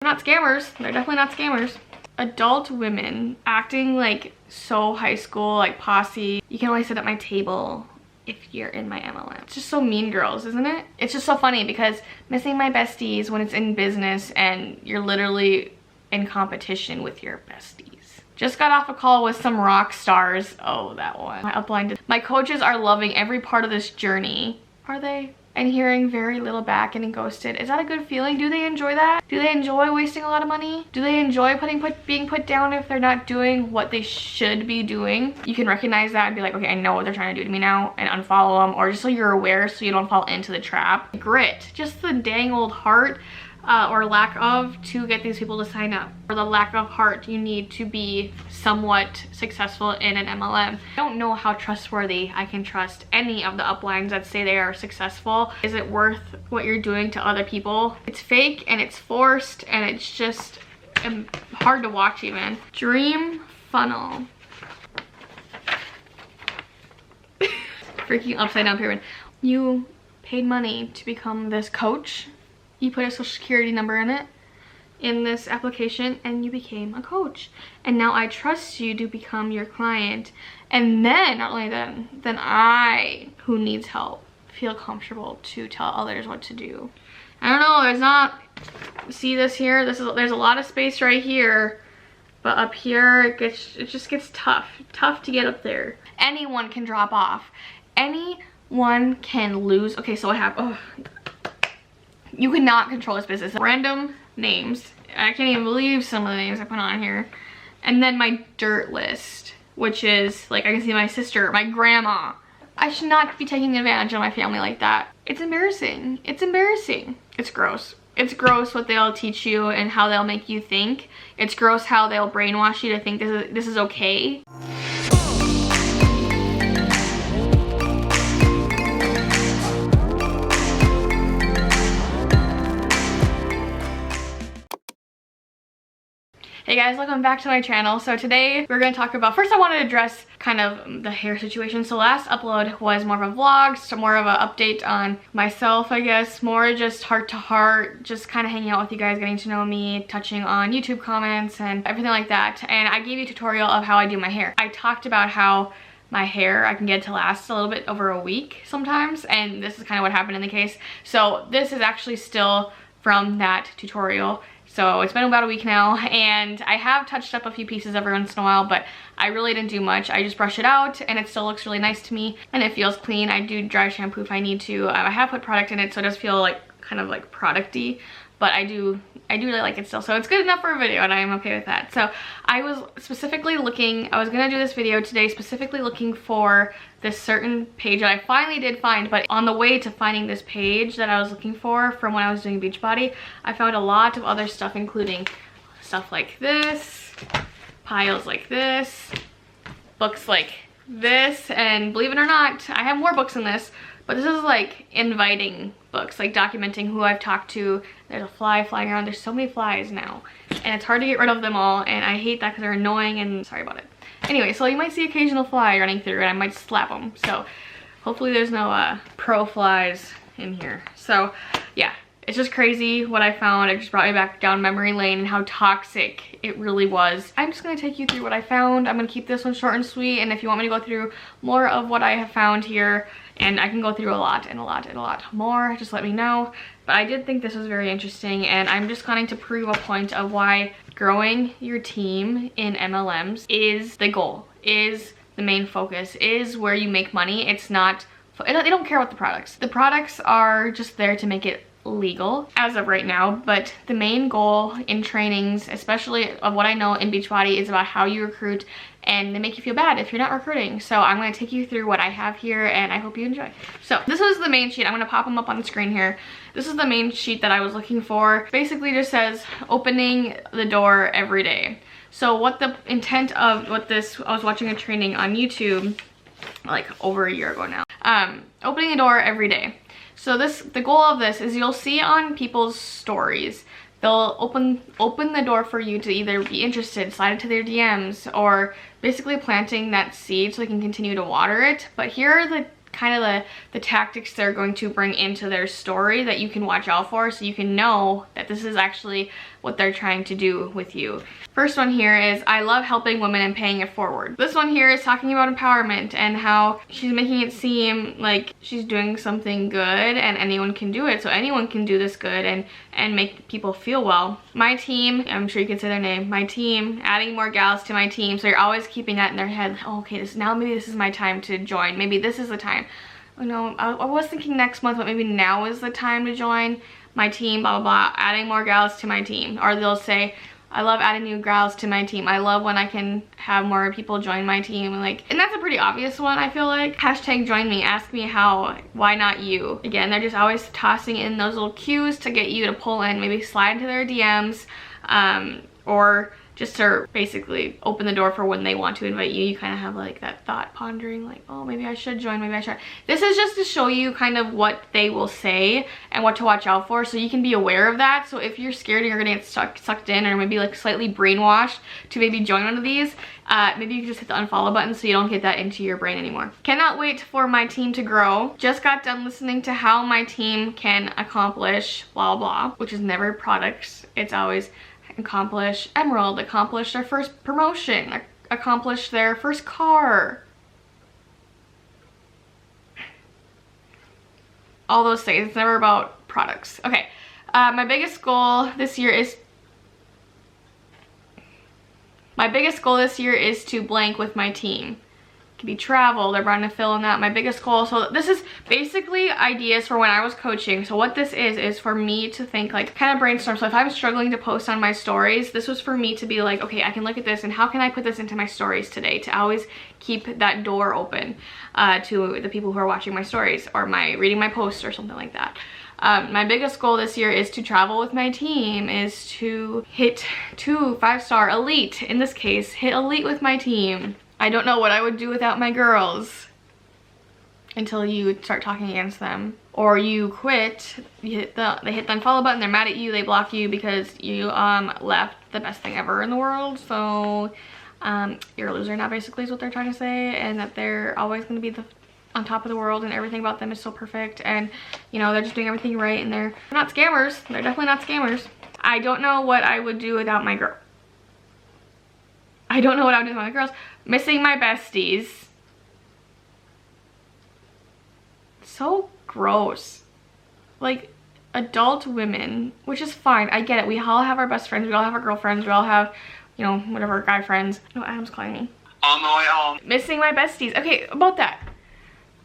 They're not scammers. They're definitely not scammers. Adult women acting like so high school, like posse. You can only sit at my table if you're in my MLM. It's just so Mean Girls, isn't it? It's just so funny because missing my besties when it's in business and you're literally in competition with your besties. Just got off a call with some rock stars. Oh, that one. My upline did. My coaches are loving every part of this journey. Are they? And hearing very little back, getting ghosted. Is that a good feeling? Do they enjoy that? Do they enjoy wasting a lot of money? Do they enjoy being put down if they're not doing what they should be doing? You can recognize that and be like, okay, I know what they're trying to do to me now, and unfollow them, or just so you're aware so you don't fall into the trap. Grit, just the dang old heart or lack of to get these people to sign up, or the lack of heart you need to be somewhat successful in an MLM. I don't know how trustworthy I can trust any of the uplines that say they are successful. Is it worth what you're doing to other people? It's fake and it's forced and it's just hard to watch even. Dream funnel. Freaking upside down pyramid. You paid money to become this coach. You put a social security number in it, in this application, and you became a coach. And now I trust you to become your client. And then, not only then I, who needs help, feel comfortable to tell others what to do. I don't know, there's not, see this here? There's a lot of space right here, but up here, it just gets tough. Tough to get up there. Anyone can drop off. Anyone can lose. Okay, so I have, you cannot control this business. Random names. I can't even believe some of the names I put on here. And then my dirt list, which is like I can see my sister, my grandma. I should not be taking advantage of my family like that. It's embarrassing. It's embarrassing. It's gross. It's gross what they'll teach you and how they'll make you think. It's gross how they'll brainwash you to think this is okay. Hey guys, welcome back to my channel. So today we're going to talk about, first I wanted to address kind of the hair situation. So last upload was more of a vlog, so more of an update on myself, I guess, more just heart to heart, just kind of hanging out with you guys, getting to know me, touching on YouTube comments and everything like that. And I gave you a tutorial of how I do my hair. I talked about how my hair, I can get it to last a little bit over a week sometimes, and this is kind of what happened in the case. So this is actually still from that tutorial. So it's been about a week now, and I have touched up a few pieces every once in a while, but I really didn't do much. I just brush it out and it still looks really nice to me and it feels clean. I do dry shampoo if I need to. I have put product in it, so it does feel like kind of like product-y, but I do really like it still. So it's good enough for a video and I am okay with that. So I was specifically looking, I was gonna do this video today specifically looking for this certain page that I finally did find, but on the way to finding this page that I was looking for from when I was doing Beachbody, I found a lot of other stuff, including stuff like this, piles like this, books like this, and believe it or not, I have more books than this, but this is like inviting books, like documenting who I've talked to. There's a fly flying around. There's so many flies now, and it's hard to get rid of them all, and I hate that because they're annoying, and sorry about it. Anyway, so you might see occasional fly running through and I might slap them. So hopefully there's no pro flies in here. So yeah, it's just crazy what I found. It just brought me back down memory lane and how toxic it really was. I'm just gonna take you through what I found. I'm gonna keep this one short and sweet, and if you want me to go through more of what I have found here, and I can go through a lot and a lot and a lot more, just let me know. But I did think this was very interesting, and I'm just going to prove a point of why growing your team in MLMs is the goal, is the main focus, is where you make money. It's not, they don't care about the products. The products are just there to make it legal as of right now, but the main goal in trainings, especially of what I know in Beachbody, is about how you recruit, and they make you feel bad if you're not recruiting. So I'm going to take you through what I have here and I hope you enjoy. So this is the main sheet. I'm going to pop them up on the screen here. This is the main sheet that I was looking for. Basically just says opening the door every day. So what the intent of what this, I was watching a training on YouTube like over a year ago now. Opening the door every day. So the goal of this is you'll see on people's stories, they'll open the door for you to either be interested, slide into their DMs, or basically planting that seed so they can continue to water it. But here are the kind of the tactics they're going to bring into their story that you can watch out for, so you can know that this is actually what they're trying to do with you. First one here is, I love helping women and paying it forward. This one here is talking about empowerment and how she's making it seem like she's doing something good and anyone can do it, so anyone can do this good and make people feel well. My team, I'm sure you can say their name, my team, adding more gals to my team, so you're always keeping that in their head. Oh, okay, maybe this is my time to join, maybe this is the time. Oh no, I was thinking next month, but maybe now is the time to join my team, blah, blah, blah, adding more gals to my team. Or they'll say, I love adding new gals to my team. I love when I can have more people join my team. And that's a pretty obvious one, I feel like. Hashtag join me, ask me how, why not you? Again, they're just always tossing in those little cues to get you to pull in, maybe slide into their DMs, or just to basically open the door for when they want to invite you. You kind of have like that thought pondering, like, oh, maybe I should join, maybe I should. This is just to show you kind of what they will say and what to watch out for, so you can be aware of that. So if you're scared and you're gonna get sucked in, or maybe like slightly brainwashed to maybe join one of these, maybe you can just hit the unfollow button so you don't get that into your brain anymore. Cannot wait for my team to grow. Just got done listening to how my team can accomplish blah blah, which is never products, it's always accomplish Emerald, accomplish their first promotion, accomplish their first car. All those things. It's never about products. Okay, my biggest goal this year is to blank with my team. It could be travel, they're trying to fill in that. My biggest goal, so this is basically ideas for when I was coaching. So what this is for me to think, like, kind of brainstorm. So if I'm struggling to post on my stories, this was for me to be like, okay, I can look at this and how can I put this into my stories today, to always keep that door open to the people who are watching my stories or reading my posts or something like that. My biggest goal this year is to travel with my team, is to hit 2 5-star elite. In this case, hit elite with my team. I don't know what I would do without my girls until you start talking against them. Or you quit, they hit the unfollow button, they're mad at you, they block you because you left the best thing ever in the world. So you're a loser now, basically, is what they're trying to say, and that they're always going to be on top of the world and everything about them is so perfect, and you know, they're just doing everything right, and they're not scammers. They're definitely not scammers. I don't know what I would do without my girl. I don't know what I would do with my girls. Missing my besties. So gross. Like, adult women, which is fine. I get it. We all have our best friends. We all have our girlfriends. We all have, you know, whatever, guy friends. Oh, Adam's calling me. On my way home. Missing my besties. Okay, about that.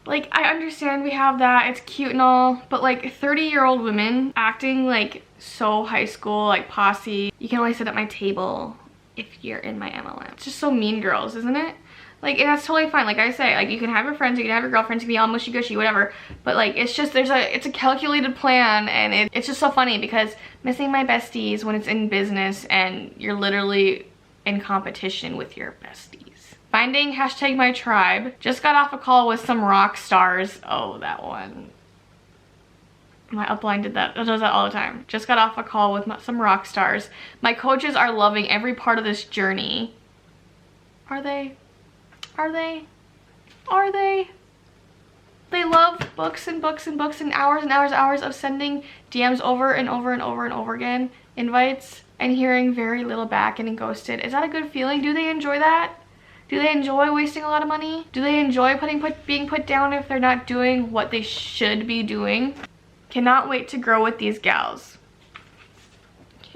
Like, I understand we have that. It's cute and all. But, like, 30-year-old women acting like so high school, like posse. You can only sit at my table if you're in my MLM. It's just so Mean Girls, isn't it? Like, and that's totally fine. Like I say, like, you can have your friends, you can have your girlfriends, you can be all mushy-gushy, whatever. But, like, it's just, it's a calculated plan, and it's just so funny because missing my besties when it's in business and you're literally in competition with your besties. Finding hashtag my tribe. Just got off a call with some rock stars. Oh, that one. My upline did that. It does that all the time. Just got off a call with some rock stars. My coaches are loving every part of this journey. Are they? Are they? Are they? They love books and books and books and hours of sending DMs over and over and over and over again, invites, and hearing very little back, getting ghosted. Is that a good feeling? Do they enjoy that? Do they enjoy wasting a lot of money? Do they enjoy being put down if they're not doing what they should be doing? Cannot wait to grow with these gals.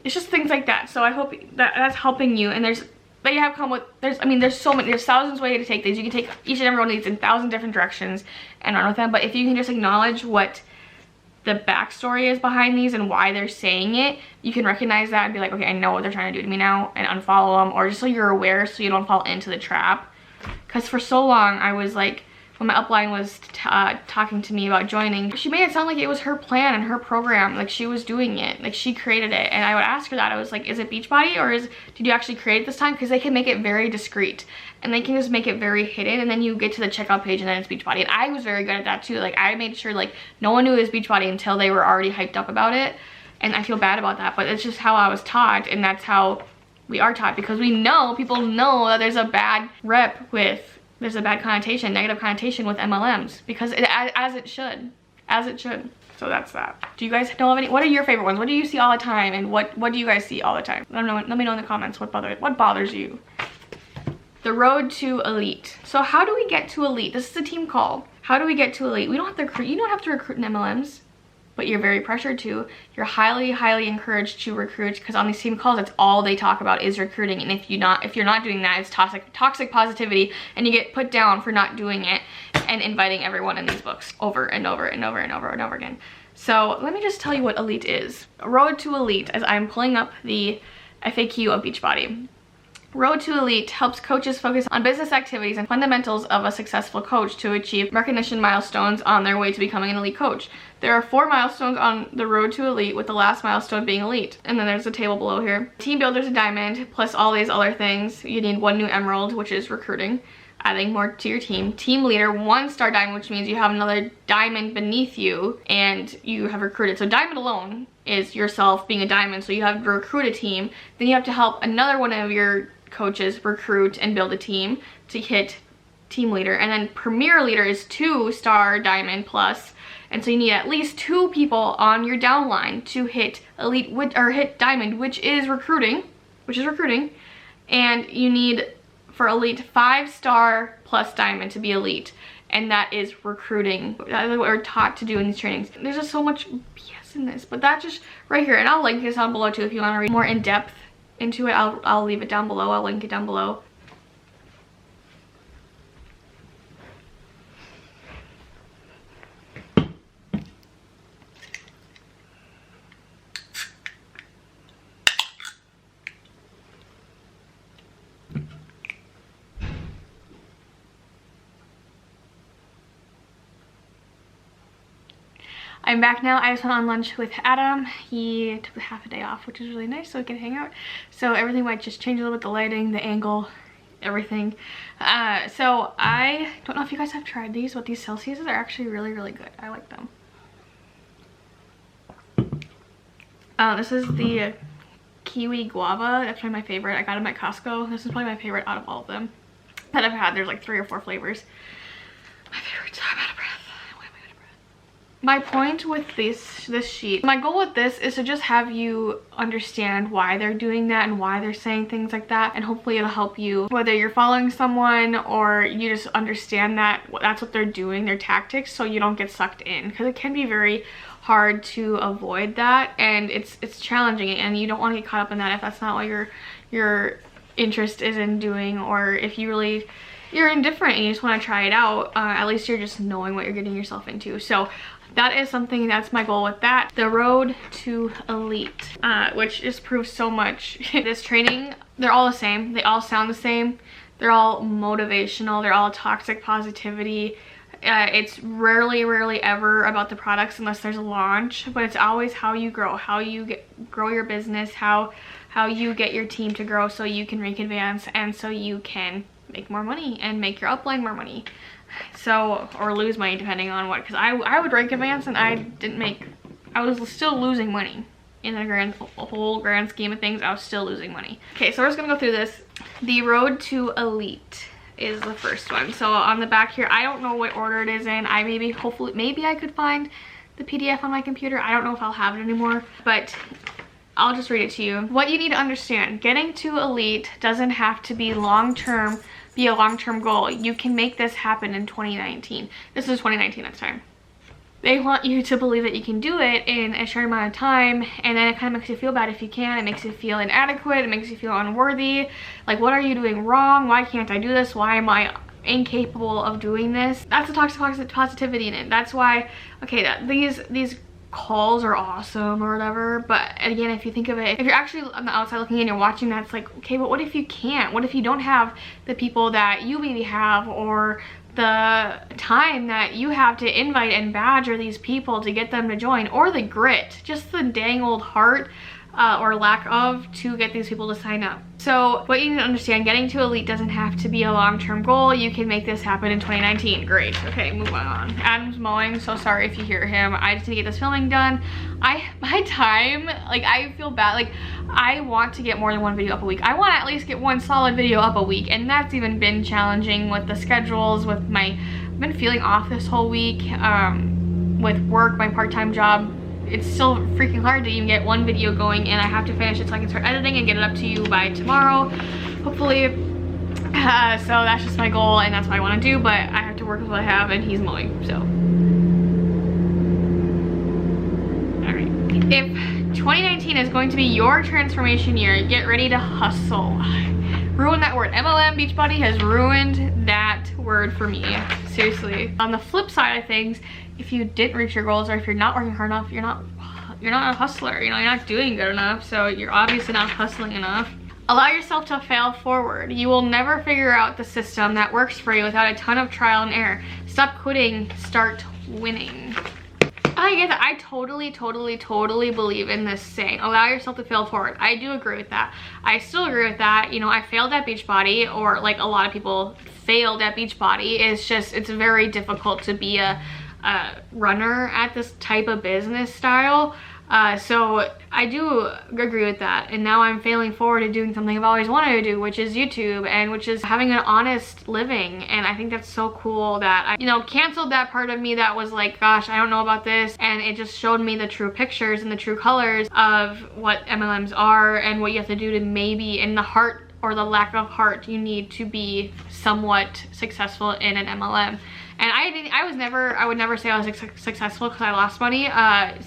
It's just things like that. So I hope that's helping you. And there's so many, there's thousands of ways to take these. You can take each and every one of these in 1,000 different directions and run with them. But if you can just acknowledge what the backstory is behind these and why they're saying it, you can recognize that and be like, okay, I know what they're trying to do to me now, and unfollow them, or just so you're aware so you don't fall into the trap. Because for so long I was like, when my upline was talking to me about joining, she made it sound like it was her plan and her program, like she was doing it, like she created it. And I would ask her that, I was like, is it Beachbody, or did you actually create it this time? Because they can make it very discreet and they can just make it very hidden, and then you get to the checkout page and then it's Beachbody. And I was very good at that too. Like, I made sure like no one knew it was Beachbody until they were already hyped up about it, and I feel bad about that, but it's just how I was taught, and that's how we are taught, because we know, people know that there's a bad rep with there's a bad connotation, negative connotation with MLMs, because as it should. So that's that. Do you guys know of any? What are your favorite ones? What do you see all the time, and what do you guys see all the time? Let me know in the comments what bothers you. The road to elite. So how do we get to elite? This is a team call. How do we get to elite? We don't have to recruit. You don't have to recruit in MLMs, but you're very pressured to. You're highly encouraged to recruit, because on these team calls, that's all they talk about is recruiting. And if you're not doing that, it's toxic positivity, and you get put down for not doing it and inviting everyone in these books over and over again. So let me just tell you what elite is. Road to elite, as I'm pulling up the FAQ of Beachbody. Road to Elite helps coaches focus on business activities and fundamentals of a successful coach to achieve recognition milestones on their way to becoming an elite coach. There are 4 milestones on the road to elite, with the last milestone being elite. And then there's a table below here. Team builder's a diamond, plus all these other things. You need 1 new emerald, which is recruiting, adding more to your team. Team leader, 1-star diamond, which means you have another diamond beneath you and you have recruited. So diamond alone is yourself being a diamond, so you have to recruit a team. Then you have to help another one of your coaches recruit and build a team to hit team leader. And then premier leader is 2-star diamond plus, and so you need at least 2 people on your downline to hit elite, or hit diamond, which is recruiting, and you need for elite 5-star plus diamond to be elite, and that is recruiting. That is what we're taught to do in these trainings. There's just so much BS in this, but that's just right here, and I'll link this down below too if you want to read more in depth into it. I'll leave it down below. I'll link it down below. I'm back now. I just went on lunch with Adam. He took half a day off, which is really nice, so we can hang out. So everything might just change a little bit, the lighting, the angle, everything. So I don't know if you guys have tried these, but these Celsiuses are actually really good. I like them. This is the kiwi guava. That's probably my favorite. I got them at Costco. This is probably my favorite out of all of them that I've had. There's like 3 or 4 flavors. My favorite. I'm out of breath. My point with this sheet, my goal with this is to just have you understand why they're doing that and why they're saying things like that, and hopefully it'll help you, whether you're following someone or you just understand that that's what they're doing, their tactics, so you don't get sucked in, because it can be very hard to avoid that, and it's challenging, and you don't want to get caught up in that if that's not what your interest is in doing, or if you're indifferent and you just want to try it out. At least you're just knowing what you're getting yourself into. So that is something, that's my goal with that. The road to elite, which just proves so much. This training, they're all the same. They all sound the same. They're all motivational. They're all toxic positivity. It's rarely ever about the products unless there's a launch, but it's always how you grow, how you grow your business, how you get your team to grow so you can rank advance and so you can make more money and make your upline more money. So, or lose money depending on what, because I would rank advance and I was still losing money. In the whole grand scheme of things, I was still losing money. Okay, so we're just gonna go through this. The road to elite is the first one. So on the back here, I don't know what order it is in. Maybe I could find the PDF on my computer. I don't know if I'll have it anymore, but I'll just read it to you. What you need to understand, getting to elite doesn't have to be a long-term goal. You can make this happen in 2019. This is 2019 at the time. They want you to believe that you can do it in a short amount of time, and then it kind of makes you feel bad if you can. It makes you feel inadequate. It makes you feel unworthy. Like, what are you doing wrong? Why can't I do this? Why am I incapable of doing this? That's the toxic positivity in it. That's why, okay, these calls are awesome or whatever, but again, if you think of it, if you're actually on the outside looking in, you're watching that, it's like, okay, but what if you can't? What if you don't have the people that you maybe have, or the time that you have to invite and badger these people to get them to join, or the grit, just the dang old heart or lack of to get these people to sign up. So what you need to understand, getting to elite doesn't have to be a long-term goal. You can make this happen in 2019. Great. Okay, move on. Adam's mowing, so sorry if you hear him. I just need to get this filming done. My time, like, I feel bad. Like, I want to get more than one video up a week. I want to at least get one solid video up a week, and that's even been challenging with the schedules, with I've been feeling off this whole week, with work, my part-time job. It's still freaking hard to even get one video going, and I have to finish it so I can start editing and get it up to you by tomorrow, hopefully. So that's just my goal, and that's what I want to do, but I have to work with what I have, and he's mowing, so. Alright. If 2019 is going to be your transformation year, get ready to hustle. Ruin that word. MLM Beachbody has ruined that word for me. Seriously. On the flip side of things, if you didn't reach your goals, or if you're not working hard enough, you're not a hustler. You know, you're not doing good enough, so you're obviously not hustling enough. Allow yourself to fail forward. You will never figure out the system that works for you without a ton of trial and error. Stop quitting, start winning. I get that. I totally believe in this saying, allow yourself to fail forward. I do agree with that. I still agree with that. You know, I failed at Beachbody, or like a lot of people failed at Beachbody. It's just, it's very difficult to be a runner at this type of business style. So I do agree with that, and now I'm failing forward to doing something I've always wanted to do, which is YouTube, and which is having an honest living. And I think that's so cool that I, you know, canceled that part of me that was like, gosh, I don't know about this, and it just showed me the true pictures and the true colors of what MLMs are and what you have to do to maybe, in the heart or the lack of heart you need to be somewhat successful in an MLM. And I would never say I was successful because I lost money,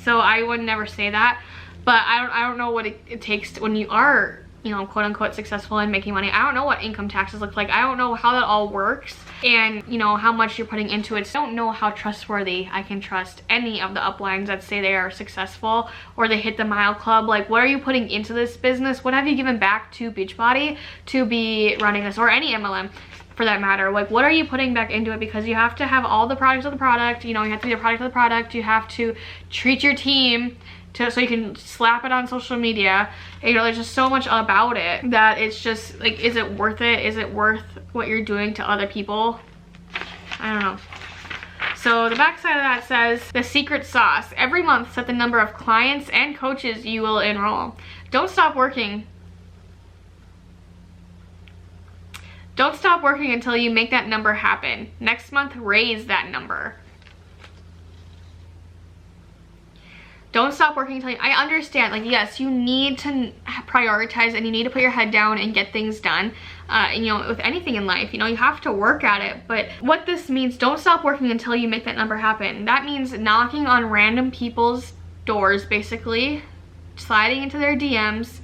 so I would never say that. But I don't know what it takes when you are, you know, quote unquote successful in making money. I don't know what income taxes look like. I don't know how that all works, and you know, how much you're putting into it. So I don't know how trustworthy I can trust any of the uplines that say they are successful or they hit the mile club. Like, what are you putting into this business? What have you given back to Beachbody to be running this, or any MLM for that matter? Like, what are you putting back into it? Because you have to have all the products of the product, you know, you have to be the product of the product, you have to treat your team so you can slap it on social media. And, you know, there's just so much about it that it's just like, is it worth it? Is it worth what you're doing to other people? I don't know. So the back side of that says, the secret sauce. Every month, set the number of clients and coaches you will enroll. Don't stop working. Don't stop working until you make that number happen. Next month, raise that number. Don't stop working until I understand, like, yes, you need to prioritize and you need to put your head down and get things done. And, you know, with anything in life, you know, you have to work at it. But what this means, don't stop working until you make that number happen. That means knocking on random people's doors, basically, sliding into their DMs,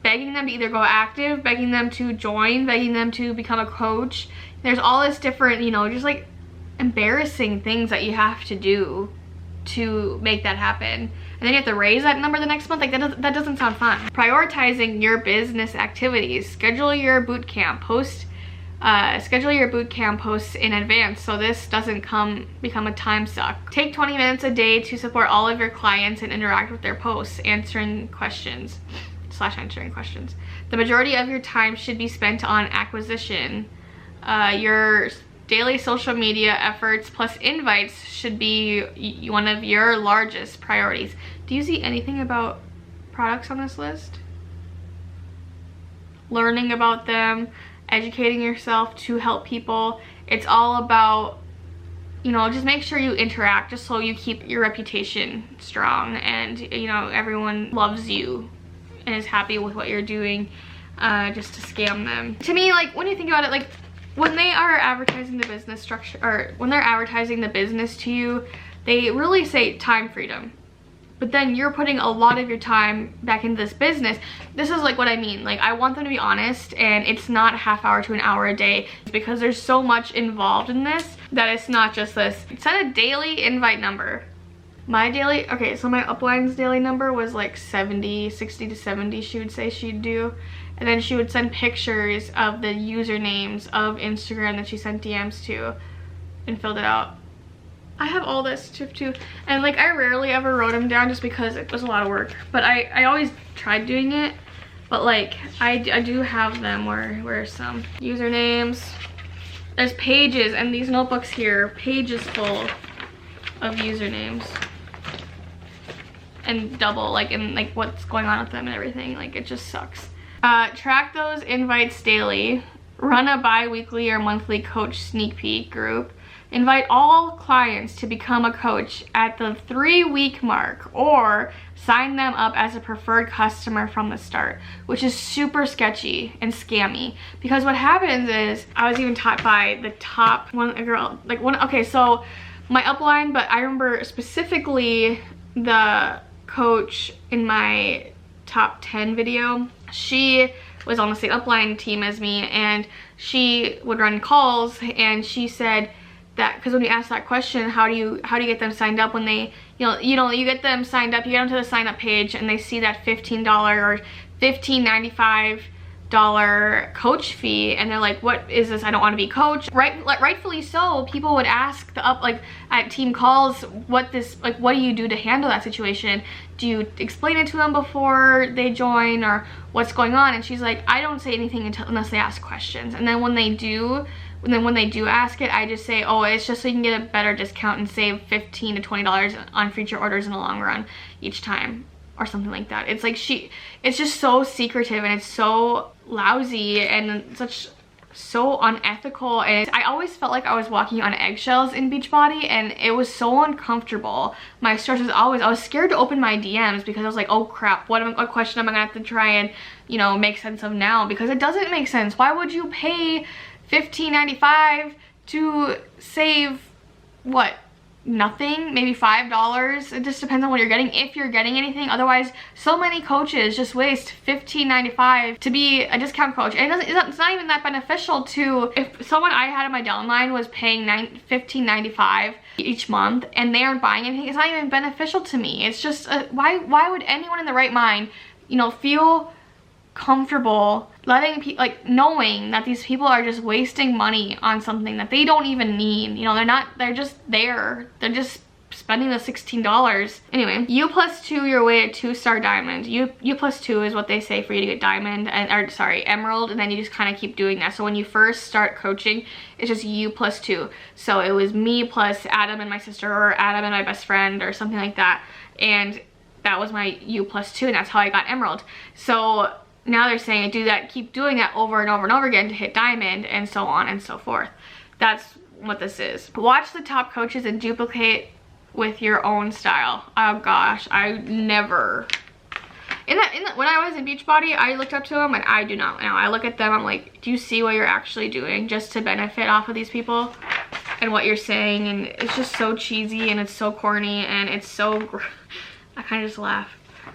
begging them to either go active, begging them to join, begging them to become a coach. There's all this different, you know, just like embarrassing things that you have to do to make that happen. And then you have to raise that number the next month. Like, that doesn't sound fun. Prioritizing your business activities. Schedule your boot camp posts in advance so this doesn't become a time suck. Take 20 minutes a day to support all of your clients and interact with their posts, answering questions. The majority of your time should be spent on acquisition. Your daily social media efforts plus invites should be one of your largest priorities. Do you see anything about products on this list? Learning about them, educating yourself to help people. It's all about, you know, just make sure you interact just so you keep your reputation strong and, you know, everyone loves you and is happy with what you're doing, just to scam them. To me, like, when you think about it, like, when they are advertising the business structure, or when they're advertising the business to you, they really say time freedom. But then you're putting a lot of your time back into this business. This is like what I mean. Like, I want them to be honest, and it's not a half hour to an hour a day, because there's so much involved in this that it's not just this. Set a daily invite number. My daily, okay, so my upline's daily number was like 60 to 70 she would say she'd do. And then she would send pictures of the usernames of Instagram that she sent DMs to and filled it out. I have all this stuff too, and like I rarely ever wrote them down just because it was a lot of work, but I always tried doing it. But like I do have them. Where's some usernames? There's pages, and these notebooks here, pages full of usernames, and double like and like what's going on with them and everything. Like it just sucks. Track those invites daily. Run a bi-weekly or monthly coach sneak peek group. Invite all clients to become a coach at the 3-week mark, or sign them up as a preferred customer from the start, which is super sketchy and scammy. Because what happens is, I was even taught by the top one, a girl, like one, okay, so my upline, but I remember specifically the coach in my top 10 video. She was on the same upline team as me, and she would run calls, and she said that because when you ask that question, how do you get them signed up, when they you get them signed up, you get them to the sign up page and they see that $15 or $15.95 coach fee, and they're like, what is this? I don't want to be coached. Rightfully so, people would ask at team calls, what do you do to handle that situation? Do you explain it to them before they join, or what's going on? And she's like, I don't say anything unless they ask questions, and then when they do ask it, I just say, oh, it's just so you can get a better discount and save $15 to $20 on future orders in the long run each time, or something like that. It's like it's just so secretive, and it's so lousy and so unethical, and I always felt like I was walking on eggshells in Beachbody, and it was so uncomfortable. My stress was always, I was scared to open my DMs because I was like, oh crap, what question am I gonna have to try and make sense of now? Because it doesn't make sense. Why would you pay $15.95 to save what? Nothing, maybe $5. It just depends on what you're getting, if you're getting anything. Otherwise, so many coaches just waste $15.95 to be a discount coach, and it's not even that beneficial to, if someone I had in my downline was paying $15.95 each month and they aren't buying anything, it's not even beneficial to me. It's just why would anyone in the right mind feel comfortable letting people, like, knowing that these people are just wasting money on something that they don't even need? They're just there, they're just spending the $16. Anyway, U+2 your way to 2-star diamond. U+2 is what they say for you to get diamond, emerald, and then you just kind of keep doing that. So when you first start coaching, it's just U+2. So it was me plus Adam and my sister, or Adam and my best friend, or something like that, and that was my U+2, and that's how I got emerald. So now they're saying keep doing that over and over and over again to hit diamond, and so on and so forth. That's what this is. Watch the top coaches and duplicate with your own style. Oh gosh, I never. When I was in Beachbody, I looked up to them, and I do not now. I look at them, I'm like, do you see what you're actually doing just to benefit off of these people and what you're saying? And it's just so cheesy, and it's so corny, and it's so I kind of just laugh.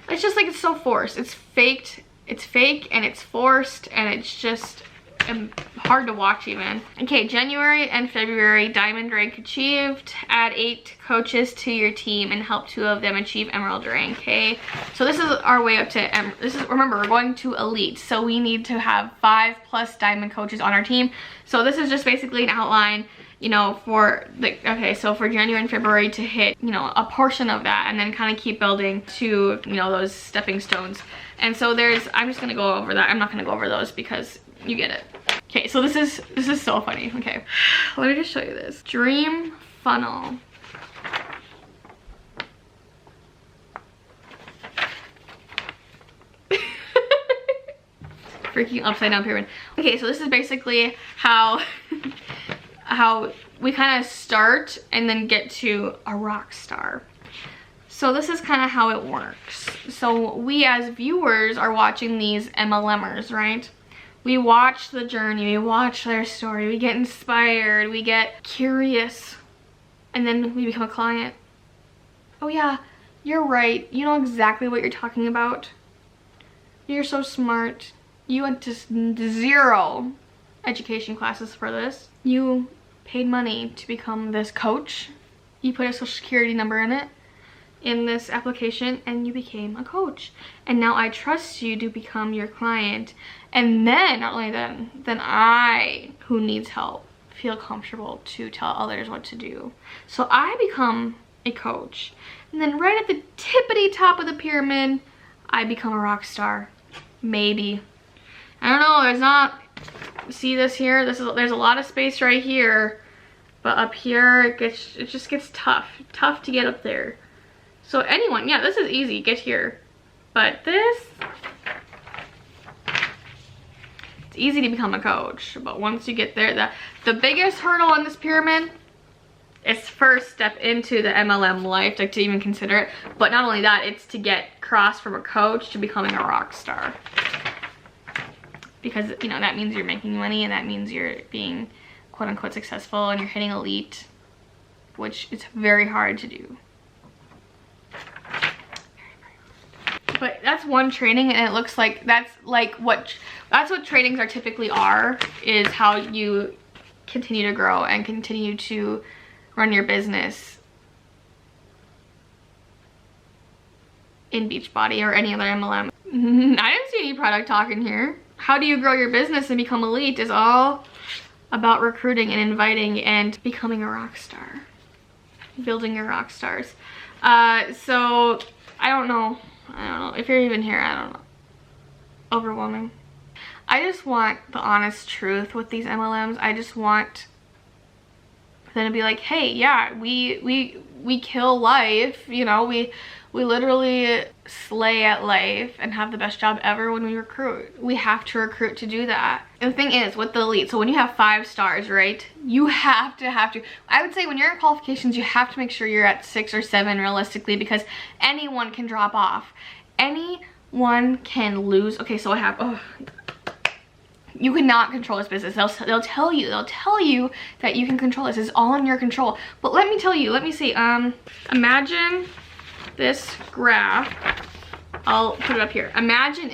It's just like, it's so forced. It's faked. It's fake, and it's forced, and it's just hard to watch even. Okay, January and February, diamond rank achieved. Add 8 coaches to your team and help 2 of them achieve emerald rank. Okay, so this is our way up to remember, we're going to elite, so we need to have 5+ diamond coaches on our team. So this is just basically an outline, for so for January and February to hit, a portion of that, and then kind of keep building to, those stepping stones. And so I'm just gonna go over that. I'm not gonna go over those because you get it. Okay, so this is so funny. Okay, let me just show you this. Dream funnel. Freaking upside down pyramid. Okay, so this is basically how we kind of start and then get to a rock star. So this is kind of how it works. So we as viewers are watching these MLMers, right? We watch the journey, we watch their story, we get inspired, we get curious, and then we become a client. Oh yeah, you're right. You know exactly what you're talking about. You're so smart. You went to 0 education classes for this. You paid money to become this coach. You put a social security number in this application, and you became a coach, and now I trust you to become your client. And then not only then I, who needs help, feel comfortable to tell others what to do. So I become a coach. And then right at the tippity top of the pyramid, I become a rock star. Maybe. I don't know, there's not, see this here? There's a lot of space right here. But up here, it just gets tough. Tough to get up there. So anyone, yeah, this is easy, get here. But this, it's easy to become a coach. But once you get there, the biggest hurdle in this pyramid is first step into the MLM life, like to even consider it. But not only that, it's to get crossed from a coach to becoming a rock star. Because, you know, that means you're making money and that means you're being quote unquote successful and you're hitting elite, which is very hard to do. But that's one training, and it looks like that's what trainings are typically is how you continue to grow and continue to run your business in Beachbody or any other MLM. I didn't see any product talk in here. How do you grow your business and become elite is all about recruiting and inviting and becoming a rock star. Building your rock stars. So I don't know if you're even here. I don't know. Overwhelming. I just want the honest truth with these MLMs. I just want them to be like, hey, yeah, we kill life, you know, we literally slay at life and have the best job ever when we recruit. We have to recruit to do that. And the thing is, with the elite, so when you have 5 stars, right, you have to, I would say when you're in qualifications, you have to make sure you're at 6 or 7 realistically, because anyone can drop off. Anyone can lose. Okay, so I have, you cannot control this business. They'll tell you that you can control this. It's all in your control. But let me tell you, let me see, imagine this graph. I'll put it up here. Imagine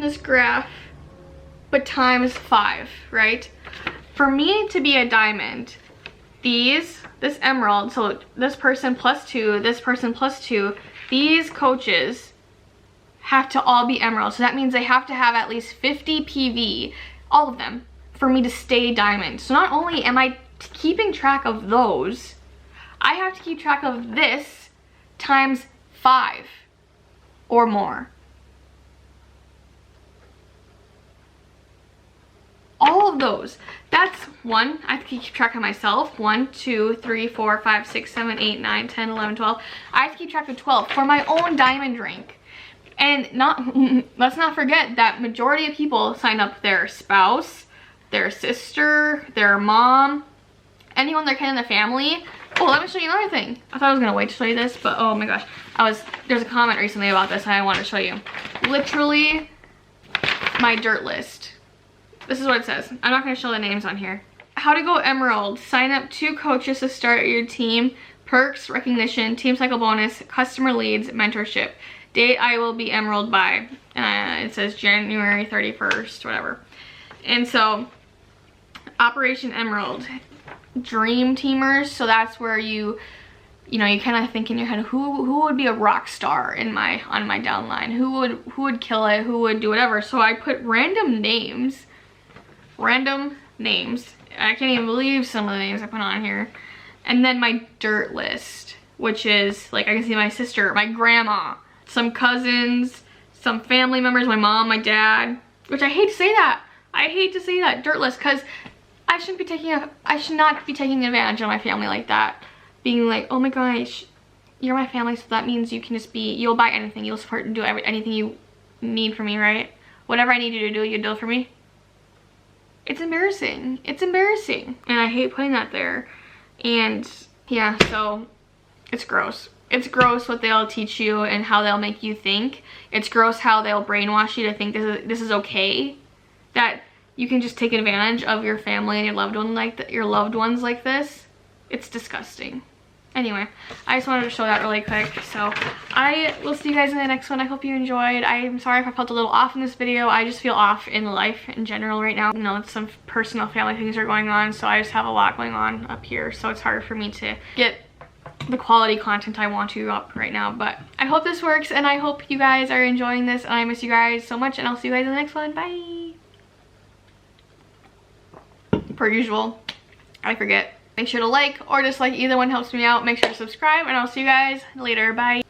this graph, but times 5, right? For me to be a diamond, this emerald, so this person plus 2, this person plus 2, these coaches have to all be emerald. So that means they have to have at least 50 PV, all of them, for me to stay diamond. So not only am I keeping track of those, I have to keep track of this times 5 or more. All of those. That's 1. I have to keep track of myself. 1, 2, 3, 4, 5, 6, 7, 8, 9, 10, 11, 12. I have to keep track of 12 for my own diamond rank. And let's not forget that majority of people sign up their spouse, their sister, their mom, anyone that can in the family. Oh, let me show you another thing. I thought I was gonna wait to show you this, but oh my gosh. There's a comment recently about this and I want to show you. Literally, my dirt list. This is what it says. I'm not gonna show the names on here. How to go emerald. Sign up 2 coaches to start your team. Perks, recognition, team cycle bonus, customer leads, mentorship. Date I will be emerald by. It says January 31st, whatever. And so, Operation Emerald. Dream teamers, so that's where you kind of think in your head, who would be a rock star on my downline, who would kill it, who would do whatever. So I put random names. I can't even believe some of the names I put on here. And then my dirt list, which is like, I can see my sister, my grandma, some cousins, some family members, my mom, my dad, which I hate to say that. Dirt list, because I should not be taking advantage of my family like that. Being like, oh my gosh, you're my family, so that means you can just be, you'll buy anything, you'll support and do anything you need from me, right? Whatever I need you to do, you do for me. It's embarrassing. It's embarrassing. And I hate putting that there. And yeah, so it's gross. It's gross what they'll teach you and how they'll make you think. It's gross how they'll brainwash you to think this is okay. That you can just take advantage of your family and your loved ones like this. It's disgusting. Anyway, I just wanted to show that really quick. So I will see you guys in the next one. I hope you enjoyed. I'm sorry if I felt a little off in this video. I just feel off in life in general right now. You know, some personal family things are going on, so I just have a lot going on up here. So it's hard for me to get the quality content I want to up right now. But I hope this works, and I hope you guys are enjoying this. And I miss you guys so much, and I'll see you guys in the next one. Bye! per usual, I forget. Make sure to like or dislike, either one helps me out. Make sure to subscribe, and I'll see you guys later. Bye.